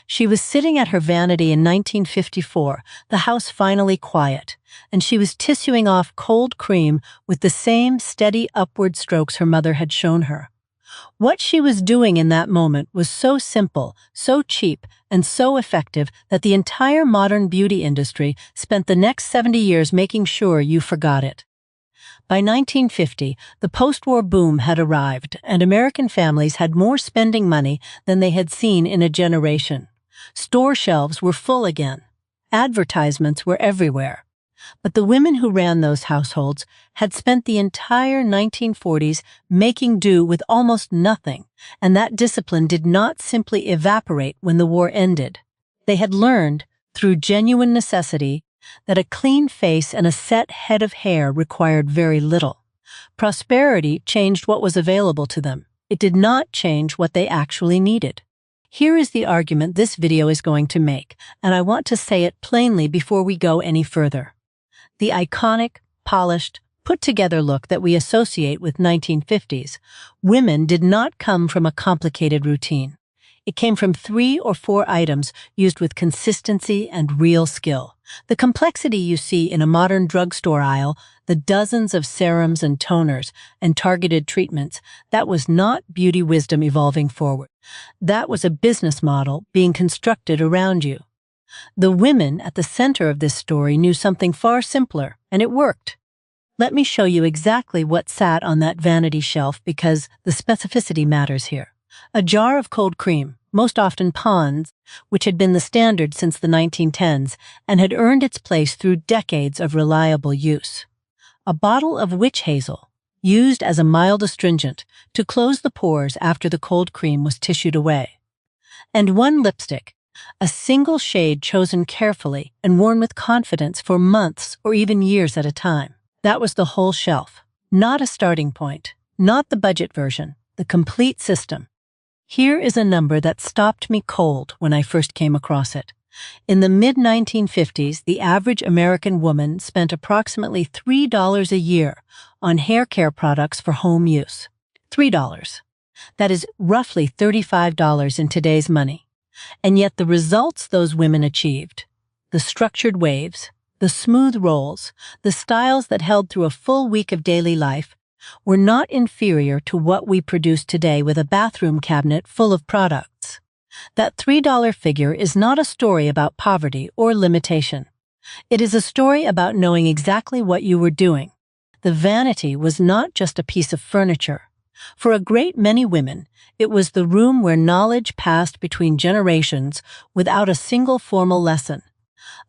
She was sitting at her vanity in 1954, the house finally quiet, and she was tissuing off cold cream with the same steady upward strokes her mother had shown her. What she was doing in that moment was so simple, so cheap, and so effective that the entire modern beauty industry spent the next 70 years making sure you forgot it. By 1950, the post-war boom had arrived, and American families had more spending money than they had seen in a generation. Store shelves were full again. Advertisements were everywhere. But the women who ran those households had spent the entire 1940s making do with almost nothing, and that discipline did not simply evaporate when the war ended. They had learned, through genuine necessity, that a clean face and a set head of hair required very little. Prosperity changed what was available to them. It did not change what they actually needed. Here is the argument this video is going to make, and I want to say it plainly before we go any further. The iconic, polished, put-together look that we associate with 1950s women did not come from a complicated routine. It came from 3 or 4 items used with consistency and real skill. The complexity you see in a modern drugstore aisle, the dozens of serums and toners and targeted treatments, that was not beauty wisdom evolving forward. That was a business model being constructed around you. The women at the center of this story knew something far simpler, and it worked. Let me show you exactly what sat on that vanity shelf because the specificity matters here. A jar of cold cream, most often Pond's, which had been the standard since the 1910s and had earned its place through decades of reliable use. A bottle of witch hazel, used as a mild astringent to close the pores after the cold cream was tissued away. And 1 lipstick, a single shade chosen carefully and worn with confidence for months or even years at a time. That was the whole shelf. Not a starting point, not the budget version, the complete system. Here is a number that stopped me cold when I first came across it. In the mid-1950s, the average American woman spent approximately $3 a year on hair care products for home use. $3. That is roughly $35 in today's money. And yet the results those women achieved, the structured waves, the smooth rolls, the styles that held through a full week of daily life, were not inferior to what we produce today with a bathroom cabinet full of products. That $3 figure is not a story about poverty or limitation. It is a story about knowing exactly what you were doing. The vanity was not just a piece of furniture. For a great many women, it was the room where knowledge passed between generations without a single formal lesson.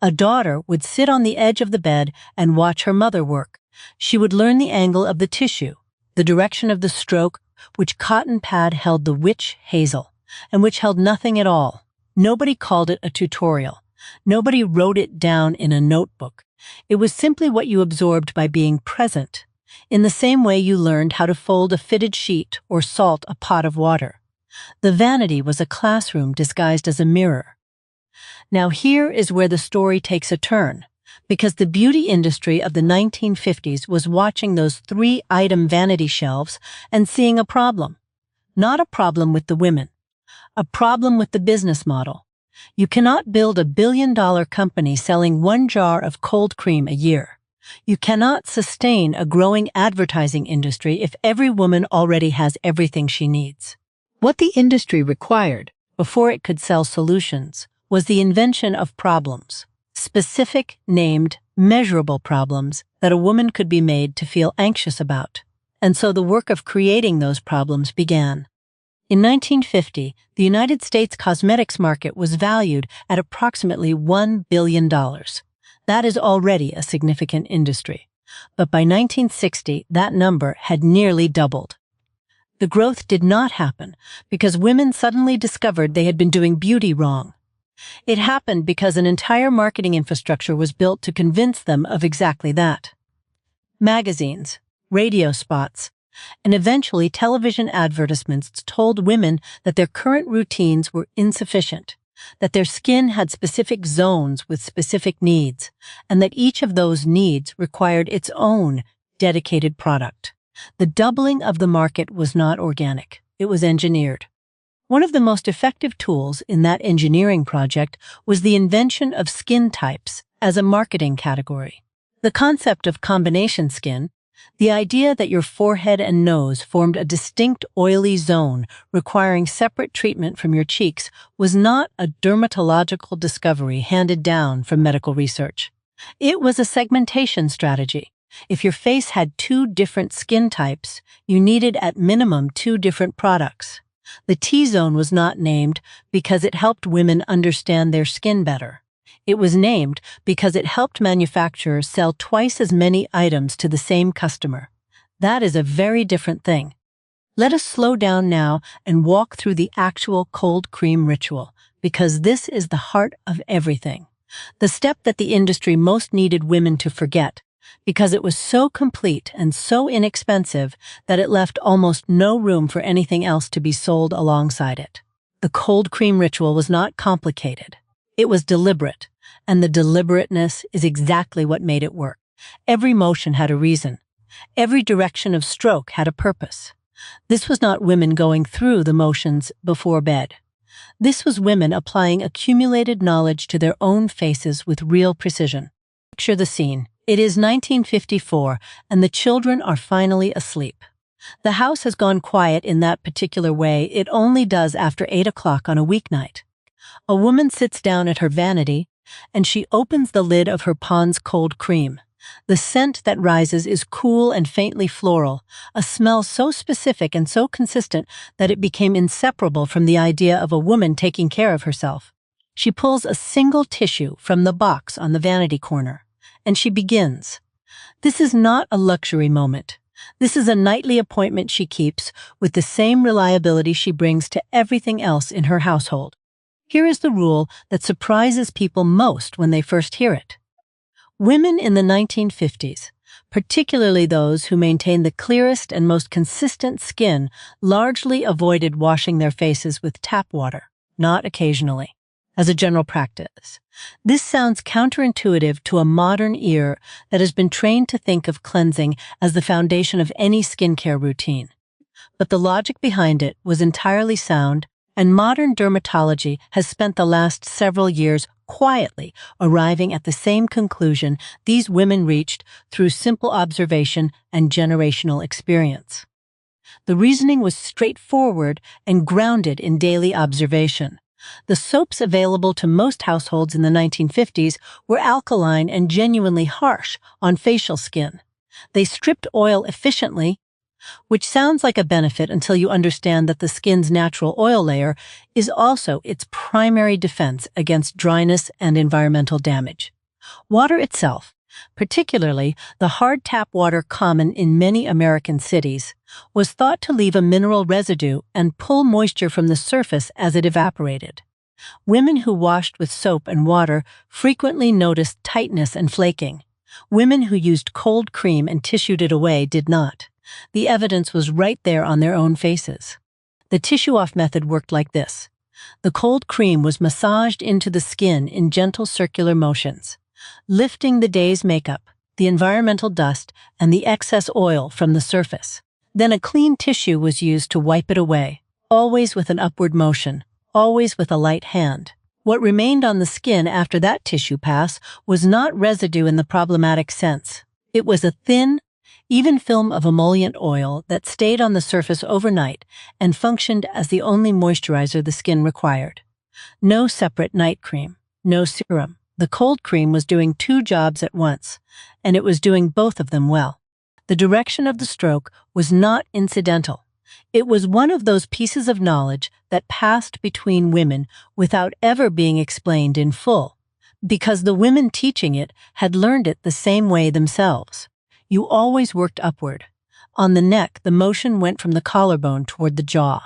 A daughter would sit on the edge of the bed and watch her mother work. She would learn the angle of the tissue, the direction of the stroke, which cotton pad held the witch hazel, and which held nothing at all. Nobody called it a tutorial. Nobody wrote it down in a notebook. It was simply what you absorbed by being present, in the same way you learned how to fold a fitted sheet or salt a pot of water. The vanity was a classroom disguised as a mirror. Now here is where the story takes a turn, because the beauty industry of the 1950s was watching those 3-item vanity shelves and seeing a problem. Not a problem with the women, a problem with the business model. You cannot build a billion-dollar company selling 1 jar of cold cream a year. You cannot sustain a growing advertising industry if every woman already has everything she needs. What the industry required, before it could sell solutions, was the invention of problems. Specific, named, measurable problems that a woman could be made to feel anxious about. And so the work of creating those problems began. In 1950, the United States cosmetics market was valued at approximately $1 billion. That is already a significant industry. But by 1960, that number had nearly doubled. The growth did not happen because women suddenly discovered they had been doing beauty wrong. It happened because an entire marketing infrastructure was built to convince them of exactly that. Magazines, radio spots, and eventually television advertisements told women that their current routines were insufficient, that their skin had specific zones with specific needs, and that each of those needs required its own dedicated product. The doubling of the market was not organic. It was engineered. One of the most effective tools in that engineering project was the invention of skin types as a marketing category. The concept of combination skin, the idea that your forehead and nose formed a distinct oily zone requiring separate treatment from your cheeks, was not a dermatological discovery handed down from medical research. It was a segmentation strategy. If your face had two different skin types, you needed at minimum two different products. The T-zone was not named because it helped women understand their skin better. It was named because it helped manufacturers sell twice as many items to the same customer. That is a very different thing. Let us slow down now and walk through the actual cold cream ritual, because this is the heart of everything. The step that the industry most needed women to forget, because it was so complete and so inexpensive that it left almost no room for anything else to be sold alongside it. The cold cream ritual was not complicated. It was deliberate, and the deliberateness is exactly what made it work. Every motion had a reason. Every direction of stroke had a purpose. This was not women going through the motions before bed. This was women applying accumulated knowledge to their own faces with real precision. Picture the scene. It is 1954, and the children are finally asleep. The house has gone quiet in that particular way it only does after 8 o'clock on a weeknight. A woman sits down at her vanity, and she opens the lid of her Pond's cold cream. The scent that rises is cool and faintly floral, a smell so specific and so consistent that it became inseparable from the idea of a woman taking care of herself. She pulls a single tissue from the box on the vanity corner, and she begins. This is not a luxury moment. This is a nightly appointment she keeps with the same reliability she brings to everything else in her household. Here is the rule that surprises people most when they first hear it. Women in the 1950s, particularly those who maintained the clearest and most consistent skin, largely avoided washing their faces with tap water, not occasionally, as a general practice. This sounds counterintuitive to a modern ear that has been trained to think of cleansing as the foundation of any skincare routine. But the logic behind it was entirely sound, and modern dermatology has spent the last several years quietly arriving at the same conclusion these women reached through simple observation and generational experience. The reasoning was straightforward and grounded in daily observation. The soaps available to most households in the 1950s were alkaline and genuinely harsh on facial skin. They stripped oil efficiently, which sounds like a benefit until you understand that the skin's natural oil layer is also its primary defense against dryness and environmental damage. Water itself, particularly the hard tap water common in many American cities, was thought to leave a mineral residue and pull moisture from the surface as it evaporated. Women who washed with soap and water frequently noticed tightness and flaking. Women who used cold cream and tissued it away did not. The evidence was right there on their own faces. The tissue-off method worked like this. The cold cream was massaged into the skin in gentle circular motions, lifting the day's makeup, the environmental dust, and the excess oil from the surface. Then a clean tissue was used to wipe it away, always with an upward motion, always with a light hand. What remained on the skin after that tissue pass was not residue in the problematic sense. It was a thin, even film of emollient oil that stayed on the surface overnight and functioned as the only moisturizer the skin required. No separate night cream, no serum. The cold cream was doing two jobs at once, and it was doing both of them well. The direction of the stroke was not incidental. It was one of those pieces of knowledge that passed between women without ever being explained in full, because the women teaching it had learned it the same way themselves. You always worked upward. On the neck, the motion went from the collarbone toward the jaw.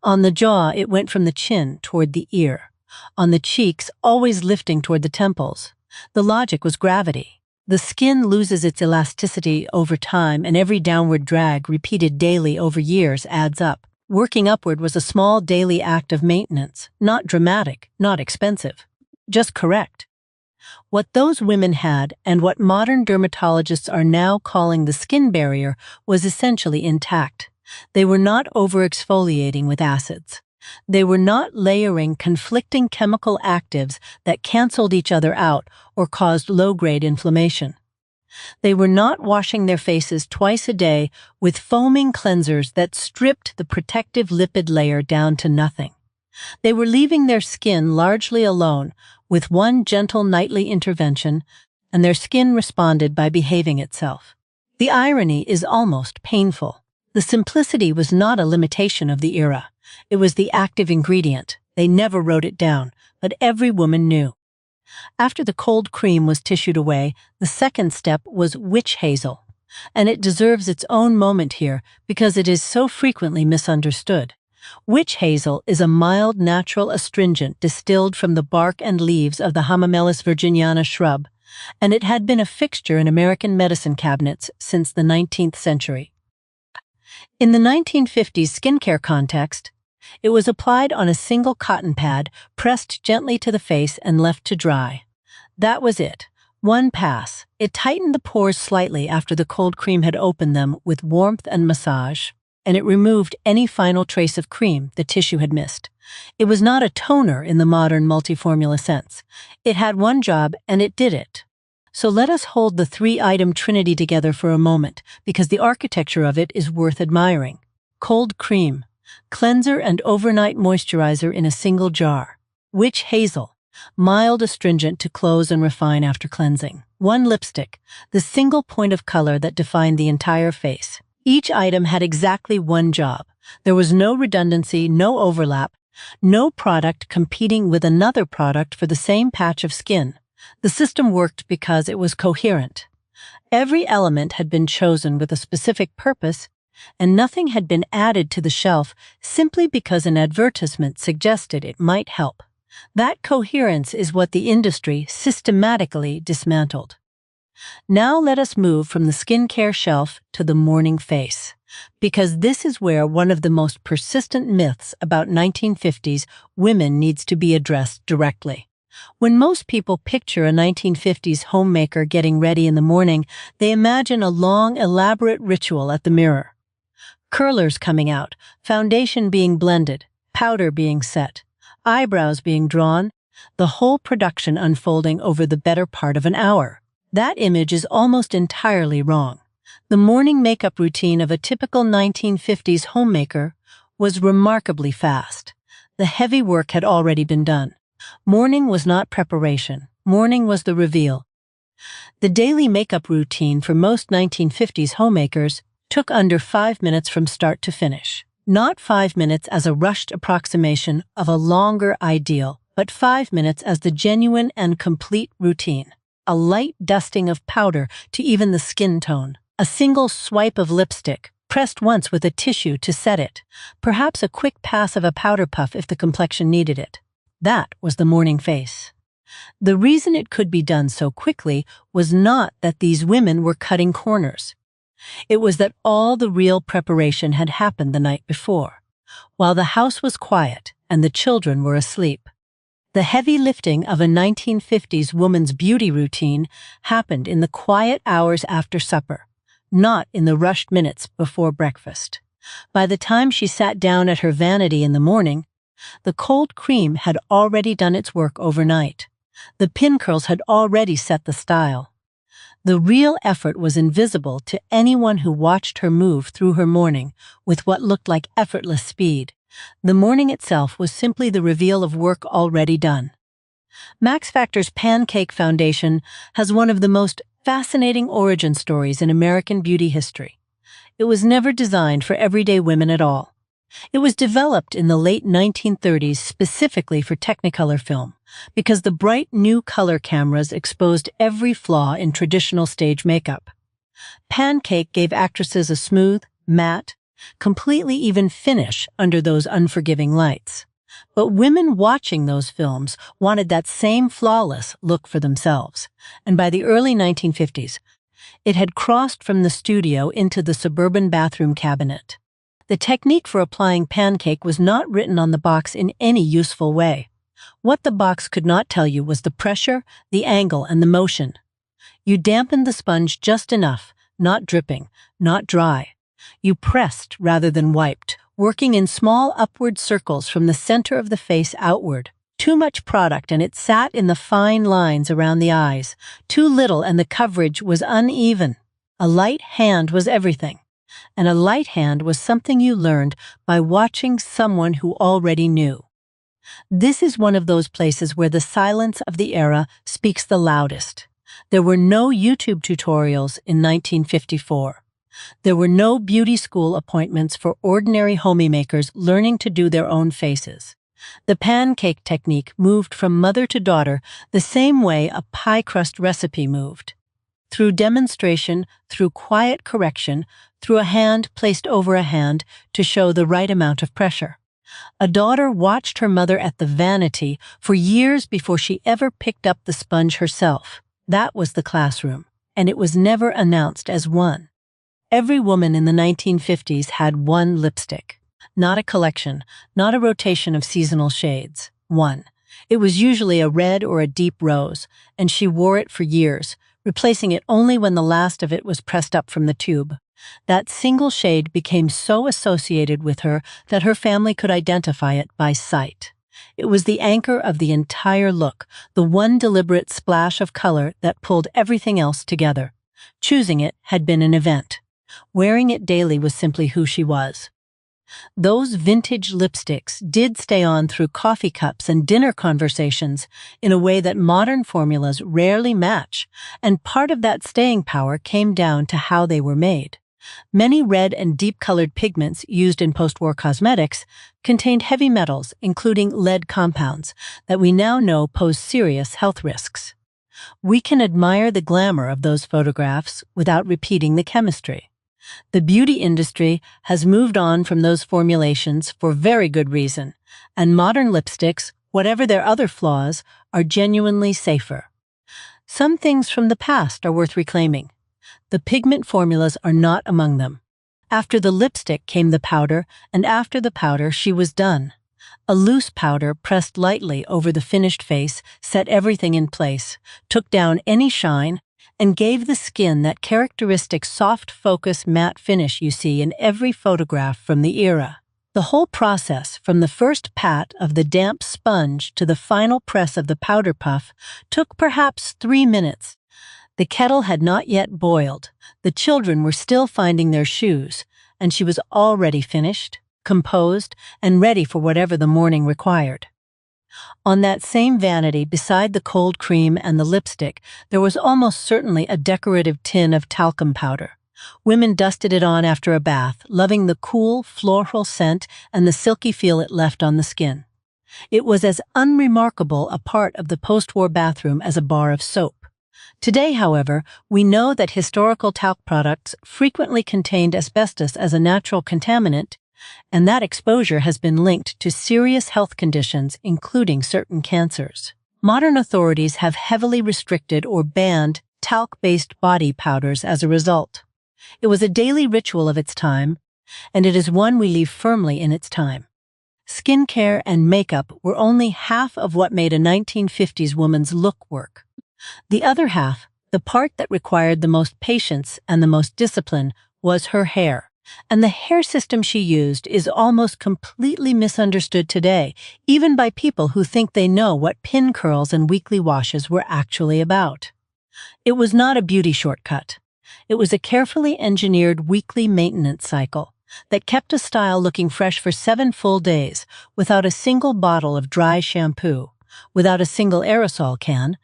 On the jaw, it went from the chin toward the ear. On the cheeks, always lifting toward the temples. The logic was gravity. The skin loses its elasticity over time, and every downward drag repeated daily over years adds up. Working upward was a small daily act of maintenance, not dramatic, not expensive, just correct. What those women had, and what modern dermatologists are now calling the skin barrier, was essentially intact. They were not over-exfoliating with acids. They were not layering conflicting chemical actives that canceled each other out or caused low-grade inflammation. They were not washing their faces twice a day with foaming cleansers that stripped the protective lipid layer down to nothing. They were leaving their skin largely alone with one gentle nightly intervention, and their skin responded by behaving itself. The irony is almost painful. The simplicity was not a limitation of the era. It was the active ingredient. They never wrote it down, but every woman knew. After the cold cream was tissued away, the second step was witch hazel, and it deserves its own moment here because it is so frequently misunderstood. Witch hazel is a mild natural astringent distilled from the bark and leaves of the Hamamelis virginiana shrub, and it had been a fixture in American medicine cabinets since the 19th century. In the 1950s skincare context, it was applied on a single cotton pad, pressed gently to the face and left to dry. That was it. One pass. It tightened the pores slightly after the cold cream had opened them with warmth and massage, and it removed any final trace of cream the tissue had missed. It was not a toner in the modern multi-formula sense. It had one job, and it did it. So let us hold the three-item Trinity together for a moment, because the architecture of it is worth admiring. Cold cream. Cleanser and overnight moisturizer in a single jar. Witch hazel. Mild astringent to close and refine after cleansing. One lipstick. The single point of color that defined the entire face. Each item had exactly one job. There was no redundancy, no overlap, no product competing with another product for the same patch of skin. The system worked because it was coherent. Every element had been chosen with a specific purpose, and nothing had been added to the shelf simply because an advertisement suggested it might help. That coherence is what the industry systematically dismantled. Now let us move from the skincare shelf to the morning face, because this is where one of the most persistent myths about 1950s women needs to be addressed directly. When most people picture a 1950s homemaker getting ready in the morning, they imagine a long, elaborate ritual at the mirror. Curlers coming out, foundation being blended, powder being set, eyebrows being drawn, the whole production unfolding over the better part of an hour. That image is almost entirely wrong. The morning makeup routine of a typical 1950s homemaker was remarkably fast. The heavy work had already been done. Morning was not preparation. Morning was the reveal. The daily makeup routine for most 1950s homemakers took under 5 minutes from start to finish. Not 5 minutes as a rushed approximation of a longer ideal, but 5 minutes as the genuine and complete routine. A light dusting of powder to even the skin tone. A single swipe of lipstick, pressed once with a tissue to set it. Perhaps a quick pass of a powder puff if the complexion needed it. That was the morning face. The reason it could be done so quickly was not that these women were cutting corners. It was that all the real preparation had happened the night before, while the house was quiet and the children were asleep. The heavy lifting of a 1950s woman's beauty routine happened in the quiet hours after supper, not in the rushed minutes before breakfast. By the time she sat down at her vanity in the morning, the cold cream had already done its work overnight. The pin curls had already set the style. The real effort was invisible to anyone who watched her move through her morning with what looked like effortless speed. The morning itself was simply the reveal of work already done. Max Factor's Pancake Foundation has one of the most fascinating origin stories in American beauty history. It was never designed for everyday women at all. It was developed in the late 1930s specifically for Technicolor film, because the bright new color cameras exposed every flaw in traditional stage makeup. Pancake gave actresses a smooth, matte, completely even finish under those unforgiving lights. But women watching those films wanted that same flawless look for themselves, and by the early 1950s, it had crossed from the studio into the suburban bathroom cabinet. The technique for applying Pancake was not written on the box in any useful way. What the box could not tell you was the pressure, the angle, and the motion. You dampened the sponge just enough, not dripping, not dry. You pressed rather than wiped, working in small upward circles from the center of the face outward. Too much product and it sat in the fine lines around the eyes. Too little and the coverage was uneven. A light hand was everything. And a light hand was something you learned by watching someone who already knew. This is one of those places where the silence of the era speaks the loudest. There were no YouTube tutorials in 1954. There were no beauty school appointments for ordinary homemakers learning to do their own faces. The pancake technique moved from mother to daughter the same way a pie crust recipe moved. Through demonstration, through quiet correction, through a hand placed over a hand to show the right amount of pressure. A daughter watched her mother at the Vanity for years before she ever picked up the sponge herself. That was the classroom, and it was never announced as one. Every woman in the 1950s had one lipstick. Not a collection, not a rotation of seasonal shades. One. It was usually a red or a deep rose, and she wore it for years, replacing it only when the last of it was pressed up from the tube. That single shade became so associated with her that her family could identify it by sight. It was the anchor of the entire look, the one deliberate splash of color that pulled everything else together. Choosing it had been an event. Wearing it daily was simply who she was. Those vintage lipsticks did stay on through coffee cups and dinner conversations in a way that modern formulas rarely match, and part of that staying power came down to how they were made. Many red and deep-colored pigments used in post-war cosmetics contained heavy metals, including lead compounds, that we now know pose serious health risks. We can admire the glamour of those photographs without repeating the chemistry. The beauty industry has moved on from those formulations for very good reason, and modern lipsticks, whatever their other flaws, are genuinely safer. Some things from the past are worth reclaiming. The pigment formulas are not among them. After the lipstick came the powder, and after the powder she was done. A loose powder pressed lightly over the finished face set everything in place, took down any shine, and gave the skin that characteristic soft focus matte finish you see in every photograph from the era. The whole process, from the first pat of the damp sponge to the final press of the powder puff, took perhaps 3 minutes. The kettle had not yet boiled, the children were still finding their shoes, and she was already finished, composed, and ready for whatever the morning required. On that same vanity beside the cold cream and the lipstick, there was almost certainly a decorative tin of talcum powder. Women dusted it on after a bath, loving the cool, floral scent and the silky feel it left on the skin. It was as unremarkable a part of the post-war bathroom as a bar of soap. Today, however, we know that historical talc products frequently contained asbestos as a natural contaminant, and that exposure has been linked to serious health conditions, including certain cancers. Modern authorities have heavily restricted or banned talc-based body powders as a result. It was a daily ritual of its time, and it is one we leave firmly in its time. Skincare and makeup were only half of what made a 1950s woman's look work. The other half, the part that required the most patience and the most discipline, was her hair. And the hair system she used is almost completely misunderstood today, even by people who think they know what pin curls and weekly washes were actually about. It was not a beauty shortcut. It was a carefully engineered weekly maintenance cycle that kept a style looking fresh for 7 full days, without a single bottle of dry shampoo, without a single aerosol can,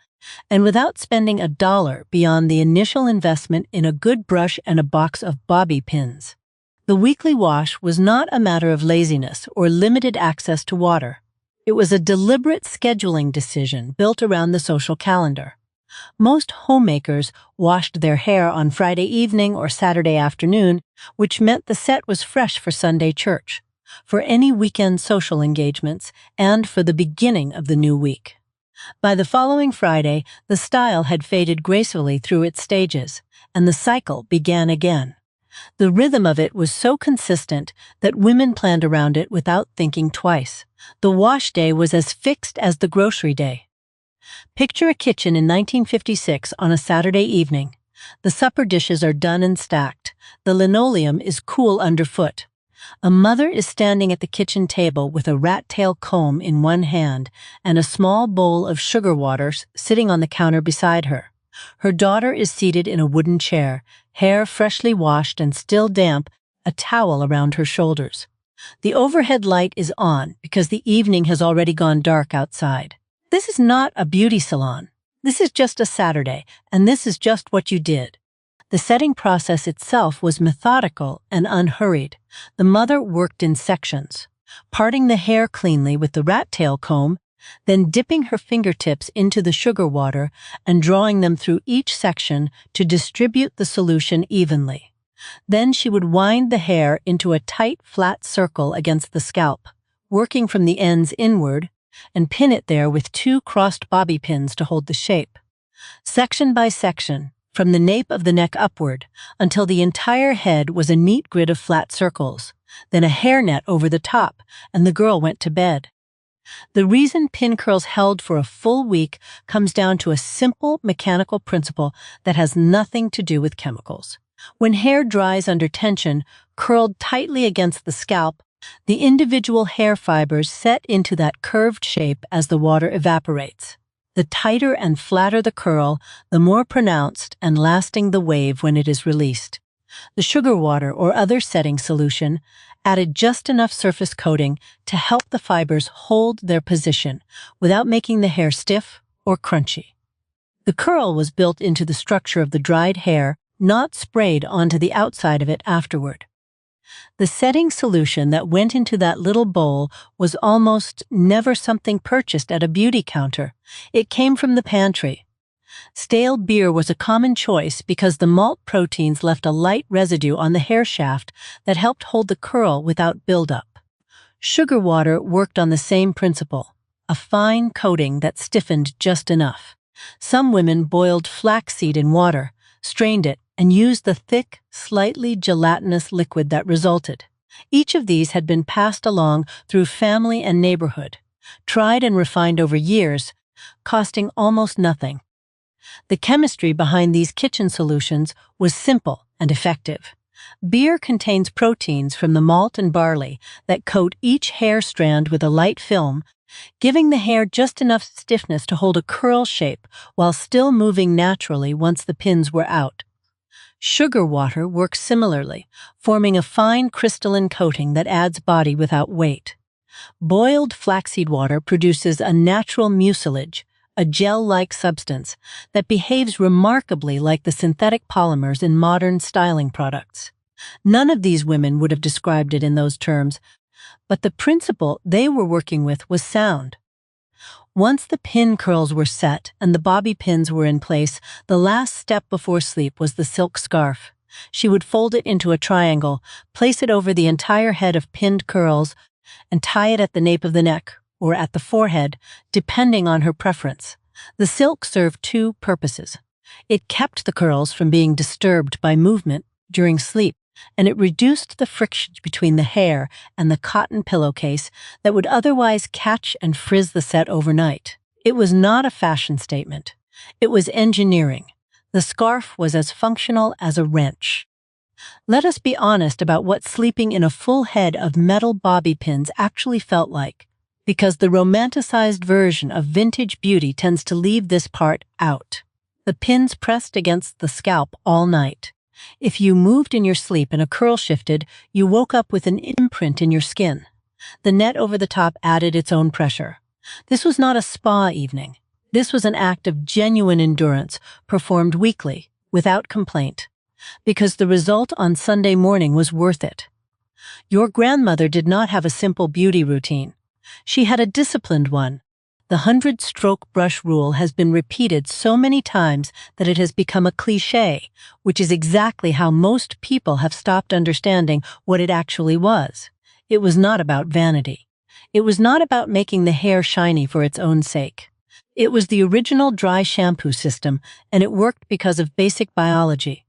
and without spending $1 beyond the initial investment in a good brush and a box of bobby pins. The weekly wash was not a matter of laziness or limited access to water. It was a deliberate scheduling decision built around the social calendar. Most homemakers washed their hair on Friday evening or Saturday afternoon, which meant the set was fresh for Sunday church, for any weekend social engagements, and for the beginning of the new week. By the following Friday, the style had faded gracefully through its stages, and the cycle began again. The rhythm of it was so consistent that women planned around it without thinking twice. The wash day was as fixed as the grocery day. Picture a kitchen in 1956 on a Saturday evening. The supper dishes are done and stacked. The linoleum is cool underfoot. A mother is standing at the kitchen table with a rat-tail comb in one hand and a small bowl of sugar water sitting on the counter beside her. Her daughter is seated in a wooden chair, hair freshly washed and still damp, a towel around her shoulders. The overhead light is on because the evening has already gone dark outside. This is not a beauty salon. This is just a Saturday, and this is just what you did. The setting process itself was methodical and unhurried. The mother worked in sections, parting the hair cleanly with the rat-tail comb, then dipping her fingertips into the sugar water and drawing them through each section to distribute the solution evenly. Then she would wind the hair into a tight, flat circle against the scalp, working from the ends inward, and pin it there with 2 crossed bobby pins to hold the shape. Section by section, from the nape of the neck upward, until the entire head was a neat grid of flat circles, then a hairnet over the top, and the girl went to bed. The reason pin curls held for a full week comes down to a simple mechanical principle that has nothing to do with chemicals. When hair dries under tension, curled tightly against the scalp, the individual hair fibers set into that curved shape as the water evaporates. The tighter and flatter the curl, the more pronounced and lasting the wave when it is released. The sugar water or other setting solution added just enough surface coating to help the fibers hold their position without making the hair stiff or crunchy. The curl was built into the structure of the dried hair, not sprayed onto the outside of it afterward. The setting solution that went into that little bowl was almost never something purchased at a beauty counter. It came from the pantry. Stale beer was a common choice because the malt proteins left a light residue on the hair shaft that helped hold the curl without buildup. Sugar water worked on the same principle, a fine coating that stiffened just enough. Some women boiled flaxseed in water, strained it, and used the thick, slightly gelatinous liquid that resulted. Each of these had been passed along through family and neighborhood, tried and refined over years, costing almost nothing. The chemistry behind these kitchen solutions was simple and effective. Beer contains proteins from the malt and barley that coat each hair strand with a light film, giving the hair just enough stiffness to hold a curl shape while still moving naturally once the pins were out. Sugar water works similarly, forming a fine crystalline coating that adds body without weight. Boiled flaxseed water produces a natural mucilage, a gel-like substance that behaves remarkably like the synthetic polymers in modern styling products. None of these women would have described it in those terms, but the principle they were working with was sound. Once the pin curls were set and the bobby pins were in place, the last step before sleep was the silk scarf. She would fold it into a triangle, place it over the entire head of pinned curls, and tie it at the nape of the neck, or at the forehead, depending on her preference. The silk served 2 purposes. It kept the curls from being disturbed by movement during sleep, and it reduced the friction between the hair and the cotton pillowcase that would otherwise catch and frizz the set overnight. It was not a fashion statement. It was engineering. The scarf was as functional as a wrench. Let us be honest about what sleeping in a full head of metal bobby pins actually felt like, because the romanticized version of vintage beauty tends to leave this part out. The pins pressed against the scalp all night. If you moved in your sleep and a curl shifted, you woke up with an imprint in your skin. The net over the top added its own pressure. This was not a spa evening. This was an act of genuine endurance, performed weekly, without complaint, because the result on Sunday morning was worth it. Your grandmother did not have a simple beauty routine. She had a disciplined one. The 100-stroke brush rule has been repeated so many times that it has become a cliché, which is exactly how most people have stopped understanding what it actually was. It was not about vanity. It was not about making the hair shiny for its own sake. It was the original dry shampoo system, and it worked because of basic biology.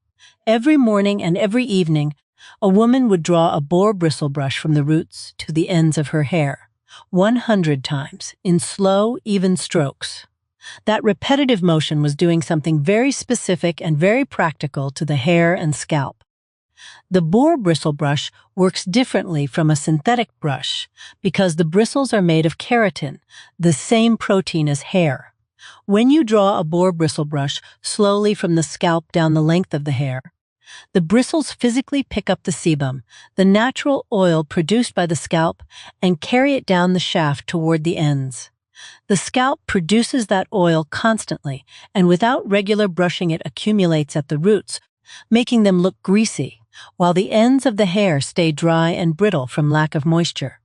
Every morning and every evening, a woman would draw a boar bristle brush from the roots to the ends of her hair. 100 times, in slow, even strokes. That repetitive motion was doing something very specific and very practical to the hair and scalp. The boar bristle brush works differently from a synthetic brush because the bristles are made of keratin, the same protein as hair. When you draw a boar bristle brush slowly from the scalp down the length of the hair, the bristles physically pick up the sebum, the natural oil produced by the scalp, and carry it down the shaft toward the ends. The scalp produces that oil constantly, and without regular brushing it accumulates at the roots, making them look greasy, while the ends of the hair stay dry and brittle from lack of moisture.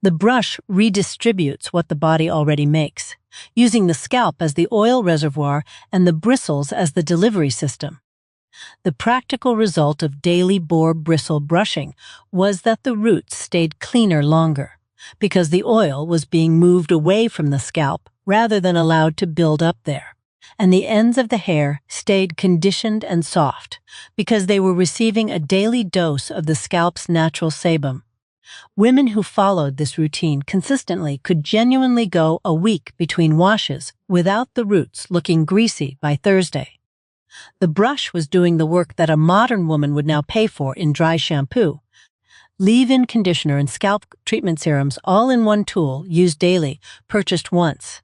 The brush redistributes what the body already makes, using the scalp as the oil reservoir and the bristles as the delivery system. The practical result of daily boar bristle brushing was that the roots stayed cleaner longer, because the oil was being moved away from the scalp rather than allowed to build up there, and the ends of the hair stayed conditioned and soft, because they were receiving a daily dose of the scalp's natural sebum. Women who followed this routine consistently could genuinely go a week between washes without the roots looking greasy by Thursday. The brush was doing the work that a modern woman would now pay for in dry shampoo. Leave-in conditioner and scalp treatment serums all in one tool, used daily, purchased once.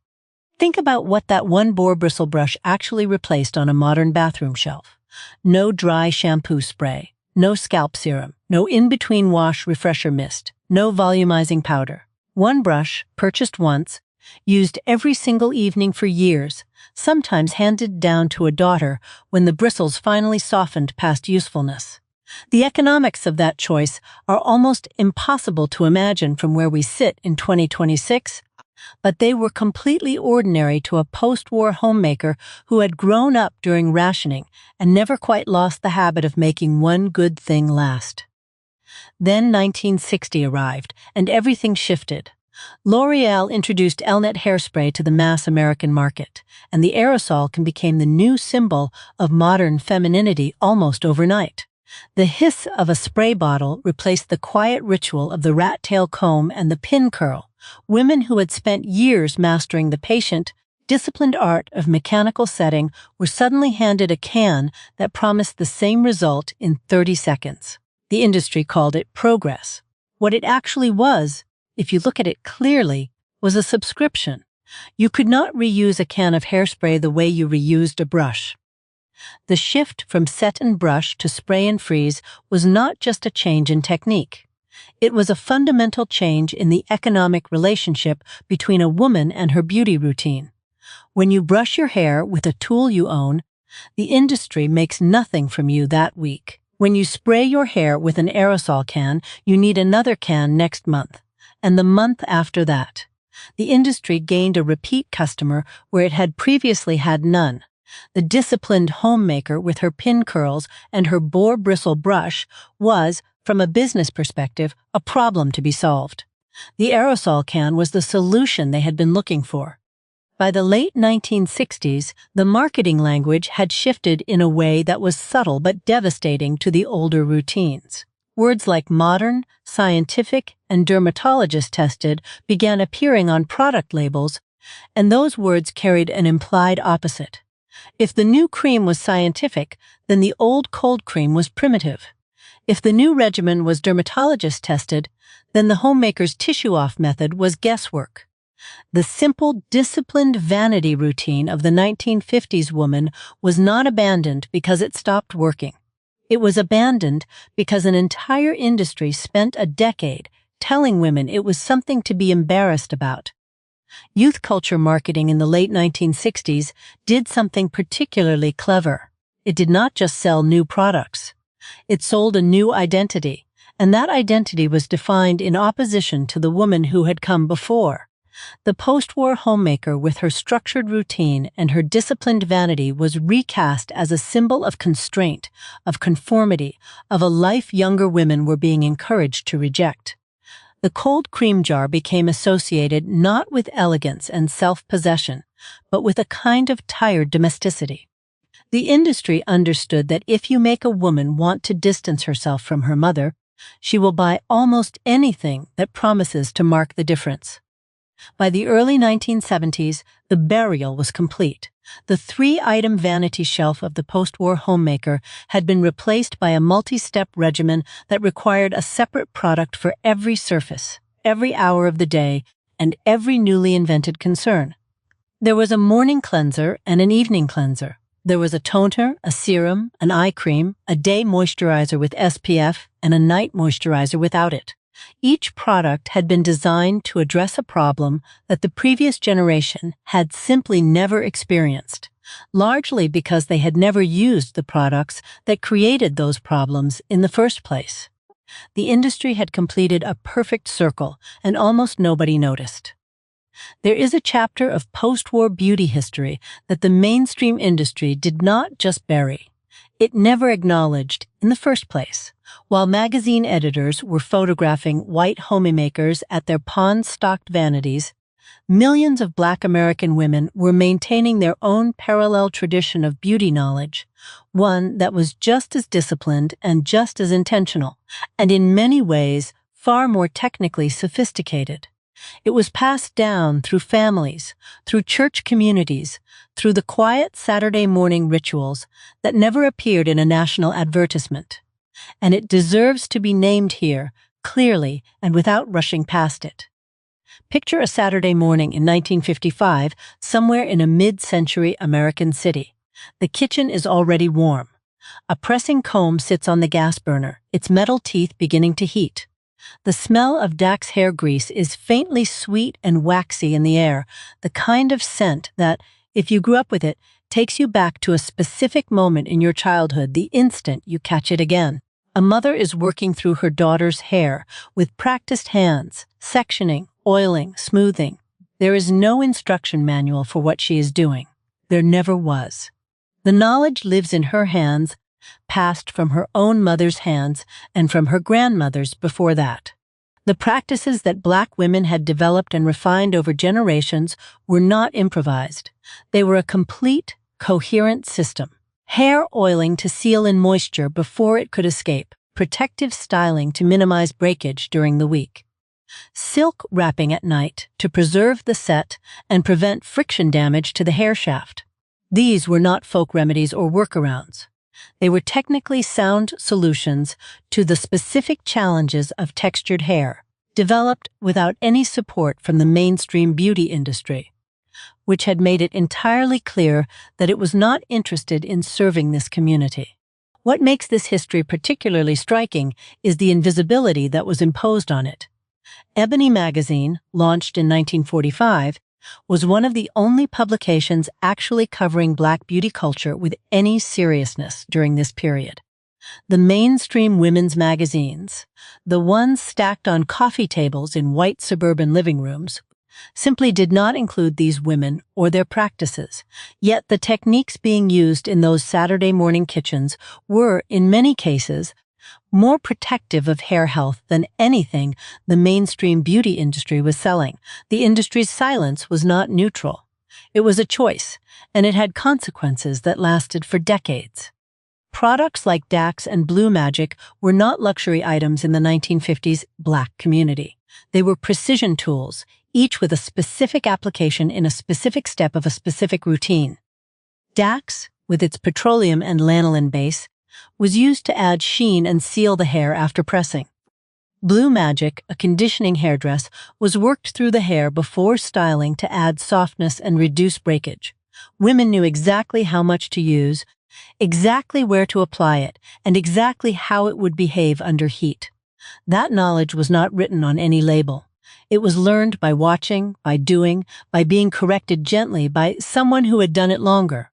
Think about what that one boar bristle brush actually replaced on a modern bathroom shelf. No dry shampoo spray, no scalp serum, no in-between wash refresher mist, no volumizing powder. One brush, purchased once, used every single evening for years, sometimes handed down to a daughter when the bristles finally softened past usefulness. The economics of that choice are almost impossible to imagine from where we sit in 2026, but they were completely ordinary to a post-war homemaker who had grown up during rationing and never quite lost the habit of making one good thing last. Then 1960 arrived, and everything shifted. L'Oreal introduced Elnet hairspray to the mass American market, and the aerosol became the new symbol of modern femininity almost overnight. The hiss of a spray bottle replaced the quiet ritual of the rat tail comb and the pin curl. Women who had spent years mastering the patient, disciplined art of mechanical setting were suddenly handed a can that promised the same result in 30 seconds. The industry called it progress. What it actually was, if you look at it clearly, was a subscription. You could not reuse a can of hairspray the way you reused a brush. The shift from set and brush to spray and freeze was not just a change in technique. It was a fundamental change in the economic relationship between a woman and her beauty routine. When you brush your hair with a tool you own, the industry makes nothing from you that week. When you spray your hair with an aerosol can, you need another can next month, and the month after that. The industry gained a repeat customer where it had previously had none. The disciplined homemaker with her pin curls and her boar bristle brush was, from a business perspective, a problem to be solved. The aerosol can was the solution they had been looking for. By the late 1960s, the marketing language had shifted in a way that was subtle but devastating to the older routines. Words like modern, scientific, and dermatologist-tested began appearing on product labels, and those words carried an implied opposite. If the new cream was scientific, then the old cold cream was primitive. If the new regimen was dermatologist-tested, then the homemaker's tissue-off method was guesswork. The simple, disciplined vanity routine of the 1950s woman was not abandoned because it stopped working. It was abandoned because an entire industry spent a decade telling women it was something to be embarrassed about. Youth culture marketing in the late 1960s did something particularly clever. It did not just sell new products. It sold a new identity, and that identity was defined in opposition to the woman who had come before. The post-war homemaker with her structured routine and her disciplined vanity was recast as a symbol of constraint, of conformity, of a life younger women were being encouraged to reject. The cold cream jar became associated not with elegance and self-possession, but with a kind of tired domesticity. The industry understood that if you make a woman want to distance herself from her mother, she will buy almost anything that promises to mark the difference. By the early 1970s, the burial was complete. The three-item vanity shelf of the post-war homemaker had been replaced by a multi-step regimen that required a separate product for every surface, every hour of the day, and every newly invented concern. There was a morning cleanser and an evening cleanser. There was a toner, a serum, an eye cream, a day moisturizer with SPF, and a night moisturizer without it. Each product had been designed to address a problem that the previous generation had simply never experienced, largely because they had never used the products that created those problems in the first place. The industry had completed a perfect circle, and almost nobody noticed. There is a chapter of post-war beauty history that the mainstream industry did not just bury. It never acknowledged in the first place. While magazine editors were photographing white homemakers at their pawn-stocked vanities, millions of Black American women were maintaining their own parallel tradition of beauty knowledge, one that was just as disciplined and just as intentional, and in many ways far more technically sophisticated. It was passed down through families, through church communities, through the quiet Saturday morning rituals that never appeared in a national advertisement. And it deserves to be named here, clearly and without rushing past it. Picture a Saturday morning in 1955, somewhere in a mid-century American city. The kitchen is already warm. A pressing comb sits on the gas burner, its metal teeth beginning to heat. The smell of Dax hair grease is faintly sweet and waxy in the air, the kind of scent that, if you grew up with it, takes you back to a specific moment in your childhood the instant you catch it again. A mother is working through her daughter's hair with practiced hands, sectioning, oiling, smoothing. There is no instruction manual for what she is doing. There never was. The knowledge lives in her hands, passed from her own mother's hands and from her grandmother's before that. The practices that Black women had developed and refined over generations were not improvised. They were a complete, coherent system. Hair oiling to seal in moisture before it could escape, protective styling to minimize breakage during the week, silk wrapping at night to preserve the set and prevent friction damage to the hair shaft. These were not folk remedies or workarounds. They were technically sound solutions to the specific challenges of textured hair, developed without any support from the mainstream beauty industry, which had made it entirely clear that it was not interested in serving this community. What makes this history particularly striking is the invisibility that was imposed on it. Ebony magazine, launched in 1945, was one of the only publications actually covering Black beauty culture with any seriousness during this period. The mainstream women's magazines, the ones stacked on coffee tables in white suburban living rooms, simply did not include these women or their practices, yet the techniques being used in those Saturday morning kitchens were, in many cases, more protective of hair health than anything the mainstream beauty industry was selling. The industry's silence was not neutral. It was a choice, and it had consequences that lasted for decades. Products like Dax and Blue Magic were not luxury items in the 1950s Black community. They were precision tools, each with a specific application in a specific step of a specific routine. Dax, with its petroleum and lanolin base, was used to add sheen and seal the hair after pressing. Blue Magic, a conditioning hairdress, was worked through the hair before styling to add softness and reduce breakage. Women knew exactly how much to use, exactly where to apply it, and exactly how it would behave under heat. That knowledge was not written on any label. It was learned by watching, by doing, by being corrected gently by someone who had done it longer.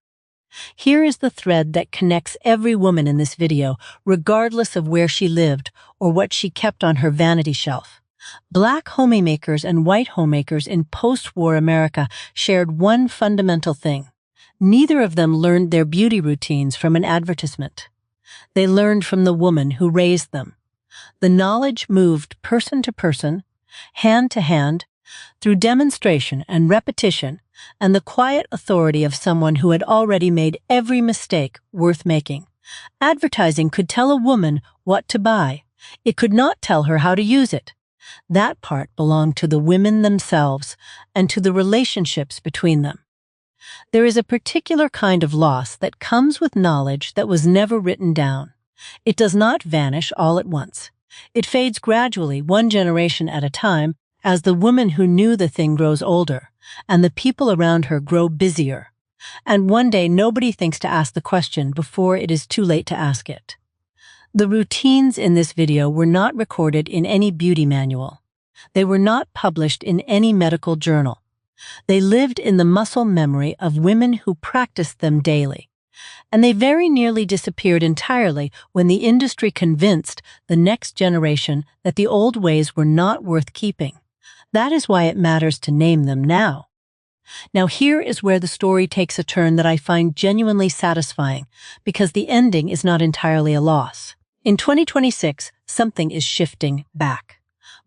Here is the thread that connects every woman in this video, regardless of where she lived or what she kept on her vanity shelf. Black homemakers and white homemakers in post-war America shared one fundamental thing. Neither of them learned their beauty routines from an advertisement. They learned from the woman who raised them. The knowledge moved person to person, hand to hand, through demonstration and repetition, and the quiet authority of someone who had already made every mistake worth making. Advertising could tell a woman what to buy. It could not tell her how to use it. That part belonged to the women themselves and to the relationships between them. There is a particular kind of loss that comes with knowledge that was never written down. It does not vanish all at once. It fades gradually, one generation at a time, as the woman who knew the thing grows older, and the people around her grow busier. And one day nobody thinks to ask the question before it is too late to ask it. The routines in this video were not recorded in any beauty manual. They were not published in any medical journal. They lived in the muscle memory of women who practiced them daily. And they very nearly disappeared entirely when the industry convinced the next generation that the old ways were not worth keeping. That is why it matters to name them now. Now here is where the story takes a turn that I find genuinely satisfying, because the ending is not entirely a loss. In 2026, something is shifting back.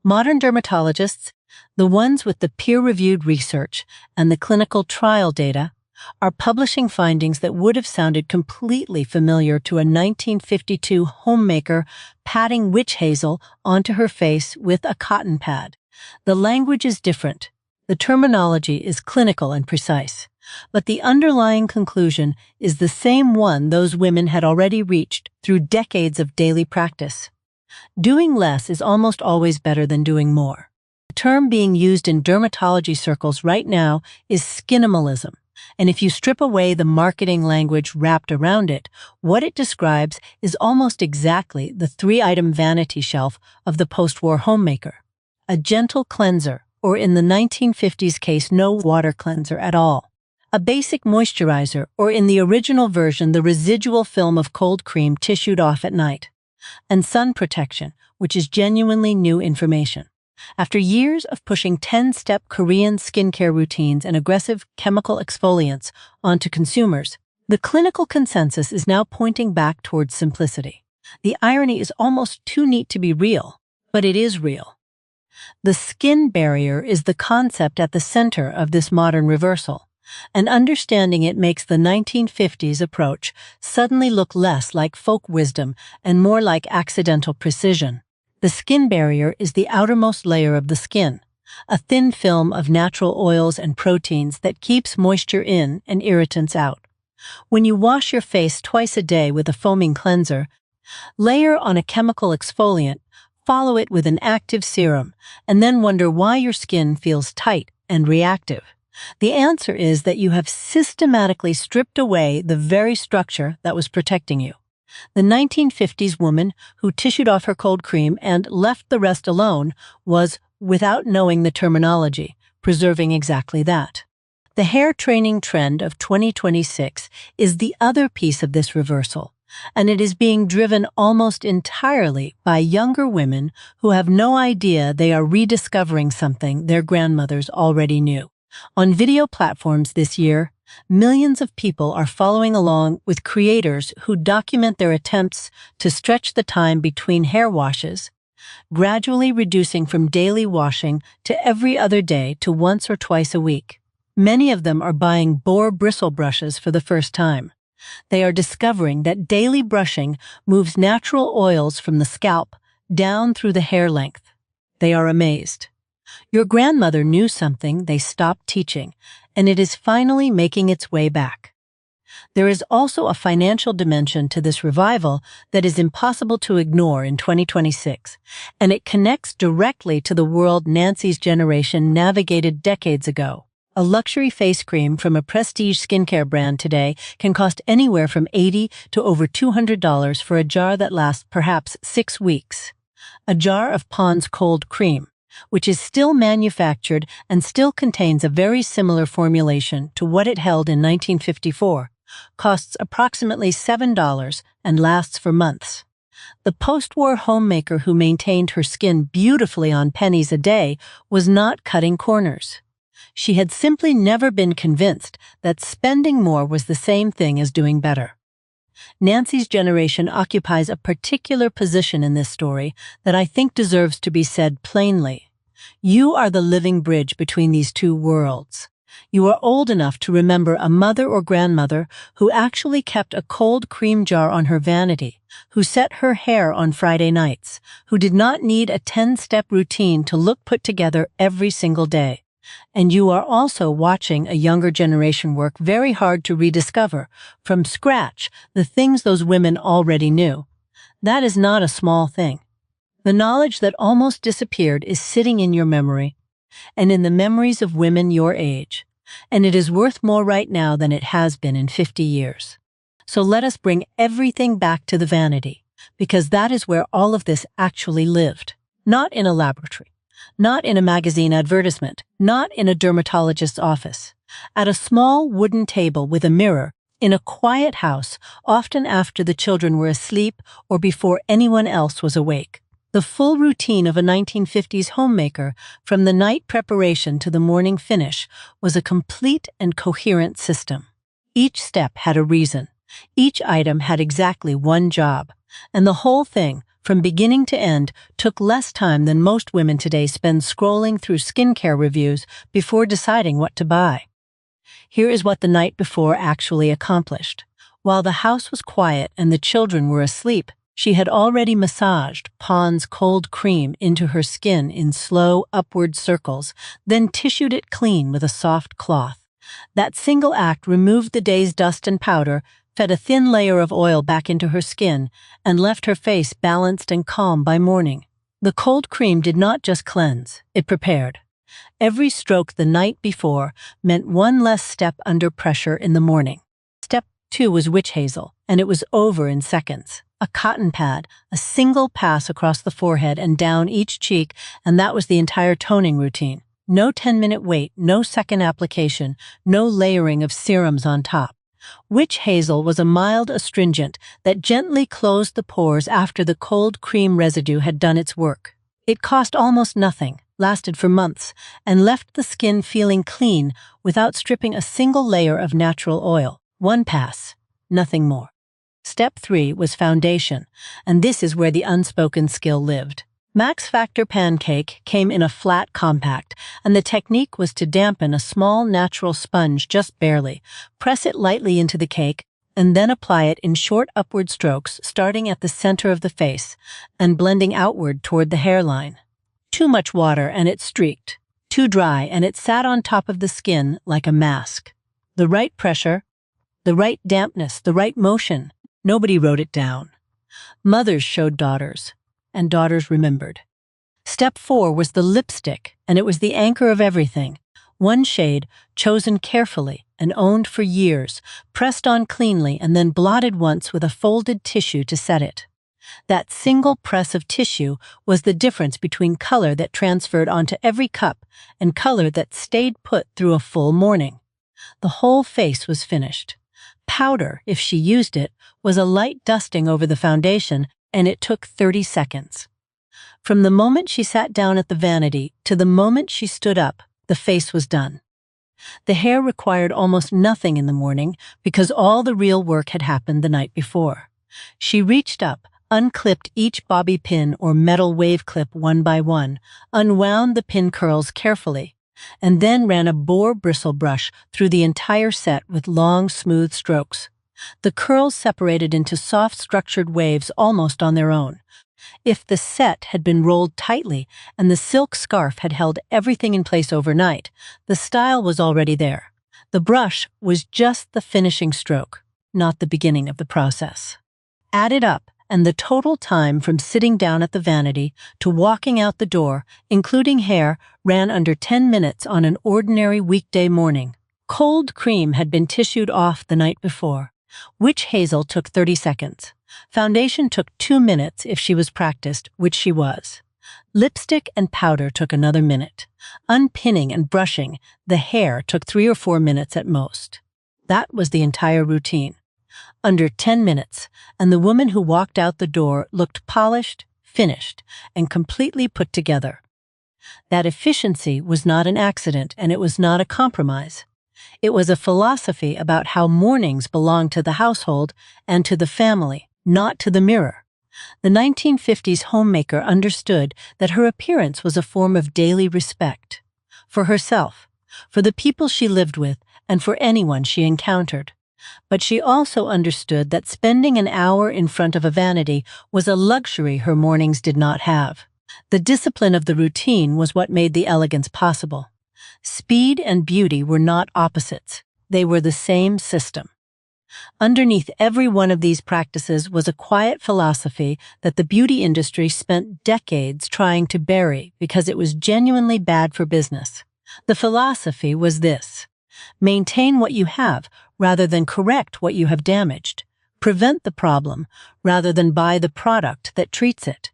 Modern dermatologists, the ones with the peer-reviewed research and the clinical trial data, are publishing findings that would have sounded completely familiar to a 1952 homemaker patting witch hazel onto her face with a cotton pad. The language is different. The terminology is clinical and precise. But the underlying conclusion is the same one those women had already reached through decades of daily practice. Doing less is almost always better than doing more. The term being used in dermatology circles right now is Skinimalism. And if you strip away the marketing language wrapped around it, what it describes is almost exactly the 3-item vanity shelf of the post-war homemaker. A gentle cleanser, or in the 1950s case, no water cleanser at all. A basic moisturizer, or in the original version, the residual film of cold cream tissued off at night. And sun protection, which is genuinely new information. After years of pushing 10-step Korean skincare routines and aggressive chemical exfoliants onto consumers, the clinical consensus is now pointing back towards simplicity. The irony is almost too neat to be real, but it is real. The skin barrier is the concept at the center of this modern reversal, and understanding it makes the 1950s approach suddenly look less like folk wisdom and more like accidental precision. The skin barrier is the outermost layer of the skin, a thin film of natural oils and proteins that keeps moisture in and irritants out. When you wash your face twice a day with a foaming cleanser, layer on a chemical exfoliant, follow it with an active serum, and then wonder why your skin feels tight and reactive. The answer is that you have systematically stripped away the very structure that was protecting you. The 1950s woman who tissued off her cold cream and left the rest alone was, without knowing the terminology, preserving exactly that. The hair training trend of 2026 is the other piece of this reversal, and it is being driven almost entirely by younger women who have no idea they are rediscovering something their grandmothers already knew. On video platforms this year, millions of people are following along with creators who document their attempts to stretch the time between hair washes, gradually reducing from daily washing to every other day to once or twice a week. Many of them are buying boar bristle brushes for the first time. They are discovering that daily brushing moves natural oils from the scalp down through the hair length. They are amazed. Your grandmother knew something they stopped teaching, and it is finally making its way back. There is also a financial dimension to this revival that is impossible to ignore in 2026, and it connects directly to the world Nancy's generation navigated decades ago. A luxury face cream from a prestige skincare brand today can cost anywhere from $80 to over $200 for a jar that lasts perhaps 6 weeks. A jar of Pond's cold cream, which is still manufactured and still contains a very similar formulation to what it held in 1954, costs approximately $7 and lasts for months. The post-war homemaker who maintained her skin beautifully on pennies a day was not cutting corners. She had simply never been convinced that spending more was the same thing as doing better. Nancy's generation occupies a particular position in this story that I think deserves to be said plainly. You are the living bridge between these two worlds. You are old enough to remember a mother or grandmother who actually kept a cold cream jar on her vanity, who set her hair on Friday nights, who did not need a 10-step routine to look put together every single day. And you are also watching a younger generation work very hard to rediscover, from scratch, the things those women already knew. That is not a small thing. The knowledge that almost disappeared is sitting in your memory, and in the memories of women your age, and it is worth more right now than it has been in 50 years. So let us bring everything back to the vanity, because that is where all of this actually lived. Not in a laboratory, not in a magazine advertisement, not in a dermatologist's office. At a small wooden table with a mirror, in a quiet house, often after the children were asleep or before anyone else was awake. The full routine of a 1950s homemaker, from the night preparation to the morning finish, was a complete and coherent system. Each step had a reason. Each item had exactly one job. And the whole thing, from beginning to end, took less time than most women today spend scrolling through skincare reviews before deciding what to buy. Here is what the night before actually accomplished. While the house was quiet and the children were asleep, she had already massaged Pond's cold cream into her skin in slow, upward circles, then tissued it clean with a soft cloth. That single act removed the day's dust and powder, fed a thin layer of oil back into her skin, and left her face balanced and calm by morning. The cold cream did not just cleanse, it prepared. Every stroke the night before meant one less step under pressure in the morning. Step 2 was witch hazel, and it was over in seconds. A cotton pad, a single pass across the forehead and down each cheek, and that was the entire toning routine. No 10-minute wait, no second application, no layering of serums on top. Witch hazel was a mild astringent that gently closed the pores after the cold cream residue had done its work. It cost almost nothing, lasted for months, and left the skin feeling clean without stripping a single layer of natural oil. One pass, nothing more. Step 3 was foundation, and this is where the unspoken skill lived. Max Factor Pancake came in a flat compact, and the technique was to dampen a small natural sponge just barely, press it lightly into the cake, and then apply it in short upward strokes starting at the center of the face and blending outward toward the hairline. Too much water and it streaked. Too dry and it sat on top of the skin like a mask. The right pressure, the right dampness, the right motion. Nobody wrote it down. Mothers showed daughters, and daughters remembered. Step 4 was the lipstick, and it was the anchor of everything. One shade, chosen carefully and owned for years, pressed on cleanly and then blotted once with a folded tissue to set it. That single press of tissue was the difference between color that transferred onto every cup and color that stayed put through a full morning. The whole face was finished. Powder, if she used it, was a light dusting over the foundation, and it took 30 seconds. From the moment she sat down at the vanity to the moment she stood up, the face was done. The hair required almost nothing in the morning because all the real work had happened the night before. She reached up, unclipped each bobby pin or metal wave clip one by one, unwound the pin curls carefully, and then ran a boar bristle brush through the entire set with long, smooth strokes. The curls separated into soft, structured waves almost on their own. If the set had been rolled tightly and the silk scarf had held everything in place overnight, the style was already there. The brush was just the finishing stroke, not the beginning of the process. Add it up, and the total time from sitting down at the vanity to walking out the door, including hair, ran under 10 minutes on an ordinary weekday morning. Cold cream had been tissued off the night before. Witch hazel took 30 seconds. Foundation took 2 minutes if she was practiced, which she was. Lipstick and powder took another minute. Unpinning and brushing the hair took 3 or 4 minutes at most. That was the entire routine. Under 10 minutes, and the woman who walked out the door looked polished, finished, and completely put together. That efficiency was not an accident, and it was not a compromise. It was a philosophy about how mornings belonged to the household and to the family, not to the mirror. The 1950s homemaker understood that her appearance was a form of daily respect. For herself, for the people she lived with, and for anyone she encountered. But she also understood that spending an hour in front of a vanity was a luxury her mornings did not have. The discipline of the routine was what made the elegance possible. Speed and beauty were not opposites. They were the same system. Underneath every one of these practices was a quiet philosophy that the beauty industry spent decades trying to bury because it was genuinely bad for business. The philosophy was this: maintain what you have rather than correct what you have damaged. Prevent the problem rather than buy the product that treats it.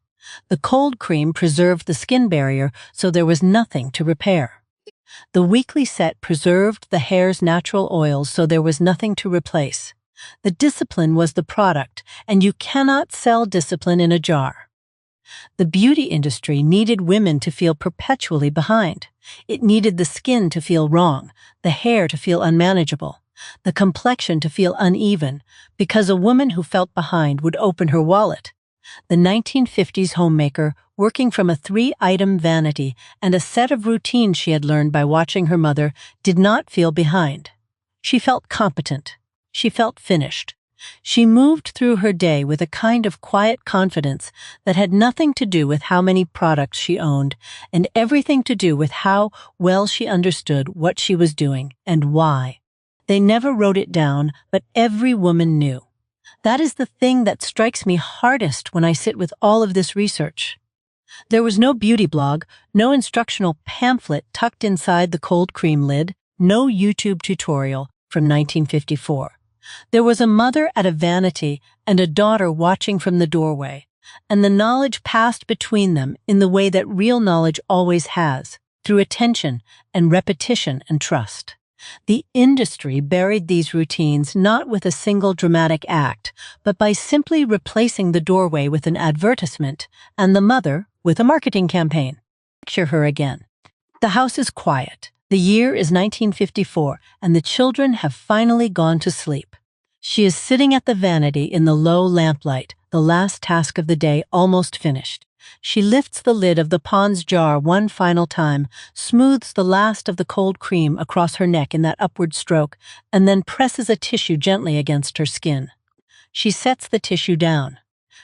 The cold cream preserved the skin barrier, so there was nothing to repair. The weekly set preserved the hair's natural oils, so there was nothing to replace. The discipline was the product, and you cannot sell discipline in a jar. The beauty industry needed women to feel perpetually behind. It needed the skin to feel wrong, the hair to feel unmanageable, the complexion to feel uneven, because a woman who felt behind would open her wallet. The 1950s homemaker, working from a 3-item vanity and a set of routines she had learned by watching her mother, did not feel behind. She felt competent. She felt finished. She moved through her day with a kind of quiet confidence that had nothing to do with how many products she owned and everything to do with how well she understood what she was doing and why. They never wrote it down, but every woman knew. That is the thing that strikes me hardest when I sit with all of this research. There was no beauty blog, no instructional pamphlet tucked inside the cold cream lid, no YouTube tutorial from 1954. There was a mother at a vanity and a daughter watching from the doorway, and the knowledge passed between them in the way that real knowledge always has, through attention and repetition and trust. The industry buried these routines not with a single dramatic act, but by simply replacing the doorway with an advertisement and the mother with a marketing campaign. Picture her again. The house is quiet. The year is 1954, and the children have finally gone to sleep. She is sitting at the vanity in the low lamplight, the last task of the day almost finished. She lifts the lid of the Pond's jar one final time, smooths the last of the cold cream across her neck in that upward stroke, and then presses a tissue gently against her skin. She sets the tissue down.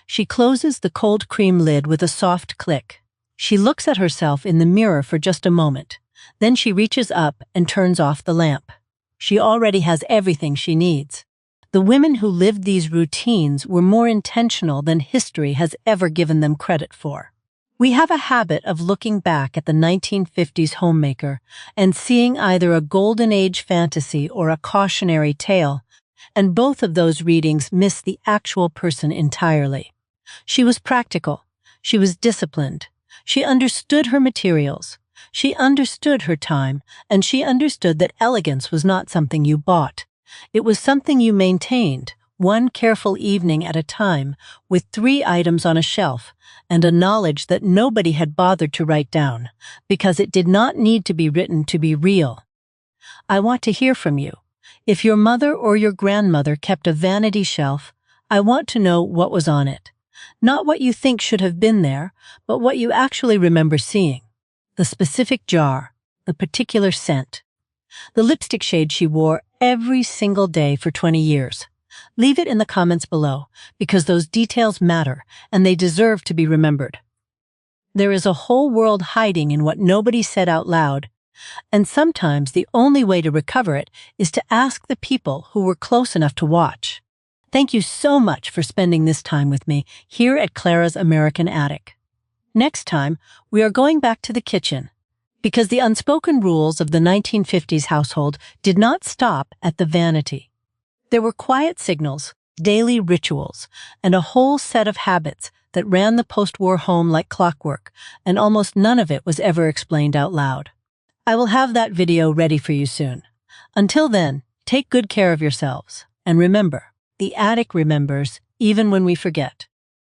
She closes the cold cream lid with a soft click. She looks at herself in the mirror for just a moment. Then she reaches up and turns off the lamp. She already has everything she needs. The women who lived these routines were more intentional than history has ever given them credit for. We have a habit of looking back at the 1950s homemaker and seeing either a golden age fantasy or a cautionary tale, and both of those readings miss the actual person entirely. She was practical. She was disciplined. She understood her materials. She understood her time, and she understood that elegance was not something you bought. It was something you maintained, one careful evening at a time, with 3 items on a shelf, and a knowledge that nobody had bothered to write down, because it did not need to be written to be real. I want to hear from you. If your mother or your grandmother kept a vanity shelf, I want to know what was on it. Not what you think should have been there, but what you actually remember seeing. The specific jar, the particular scent, the lipstick shade she wore every single day for 20 years. Leave it in the comments below, because those details matter and they deserve to be remembered. There is a whole world hiding in what nobody said out loud, and sometimes the only way to recover it is to ask the people who were close enough to watch. Thank you so much for spending this time with me here at Clara's American Attic. Next time, we are going back to the kitchen, because the unspoken rules of the 1950s household did not stop at the vanity. There were quiet signals, daily rituals, and a whole set of habits that ran the post-war home like clockwork, and almost none of it was ever explained out loud. I will have that video ready for you soon. Until then, take good care of yourselves, and remember, the attic remembers even when we forget.